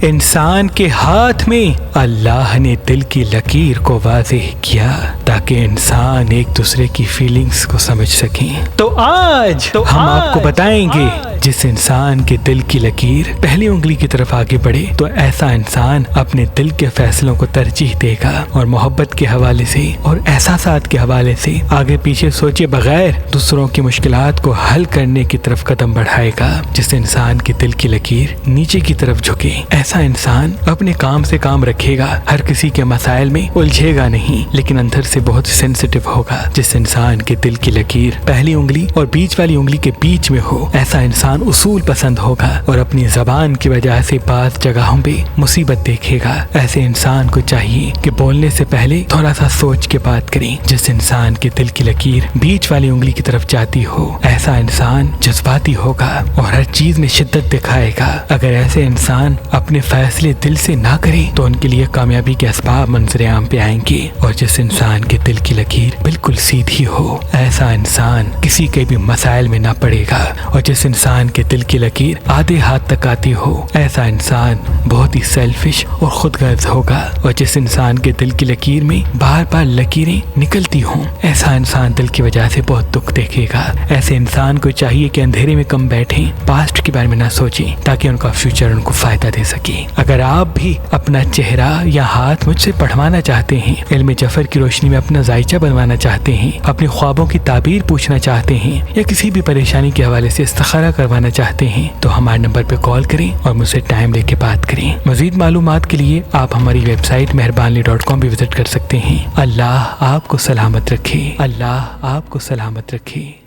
انسان کے ہاتھ میں اللہ نے دل کی لکیر کو واضح کیا تاکہ انسان ایک دوسرے کی فیلنگز کو سمجھ سکیں۔ تو آج ہم آپ کو بتائیں گے جس انسان کے دل کی لکیر پہلی انگلی کی طرف آگے بڑھے تو ایسا انسان اپنے دل کے فیصلوں کو ترجیح دے گا اور محبت کے حوالے سے اور احساسات کے حوالے سے آگے پیچھے سوچے بغیر دوسروں کی مشکلات کو حل کرنے کی طرف قدم بڑھائے گا۔ جس انسان کے دل کی لکیر نیچے کی طرف جھکے ایسا انسان اپنے کام سے کام رکھے گا، ہر کسی کے مسائل میں الجھے گا نہیں لیکن اندر سے بہت سینسٹیو ہوگا۔ جس انسان کے دل کی لکیر پہلی انگلی اور بیچ والی انگلی کے بیچ میں ہو ایسا انسان اصول پسند ہوگا اور اپنی زبان کی وجہ سے بعض جگہوں پہ مصیبت دیکھے گا۔ ایسے انسان کو چاہیے کہ بولنے سے پہلے تھوڑا سا سوچ کے بات کریں۔ جس انسان کے دل کی لکیر بیچ والی انگلی کی طرف جاتی ہو ایسا انسان جذباتی ہوگا اور ہر چیز میں شدت دکھائے گا۔ اگر ایسے انسان اپنے فیصلے دل سے نہ کریں تو ان کے لیے کامیابی کے اسباب منظر عام پہ آئیں گے۔ اور جس انسان کے دل کی لکیر بالکل سیدھی ہو ایسا انسان کسی کے بھی مسائل میں نہ پڑے گا۔ اور جس انسان کے دل کی لکیر آدھے ہاتھ تک آتی ہو ایسا انسان بہت ہی سیلفش اور خود غرض ہوگا۔ اور جس انسان کے دل کی لکیر میں بار بار لکیریں نکلتی ہوں ایسا انسان دل کی وجہ سے بہت دکھ دیکھے گا۔ ایسے انسان کو چاہیے کہ اندھیرے میں کم بیٹھیں، پاسٹ کے بارے میں نہ سوچیں تاکہ ان کا فیوچر ان کو فائدہ دے سکے۔ اگر آپ بھی اپنا چہرہ یا ہاتھ مجھ سے پڑھوانا چاہتے ہیں، علم جعفر کی روشنی میں اپنا ذائچہ بنوانا چاہتے ہیں، اپنے خوابوں کی تعبیر پوچھنا چاہتے ہیں یا کسی بھی پریشانی کے حوالے سے استخارہ کروانا چاہتے ہیں تو ہمارے نمبر پہ کال کریں اور مجھ سے ٹائم لے کے بات کریں۔ مزید معلومات کے لیے آپ ہماری ویب سائٹ meherbanli.com بھی وزٹ کر سکتے ہیں۔ اللہ آپ کو سلامت رکھے، اللہ آپ کو سلامت رکھے۔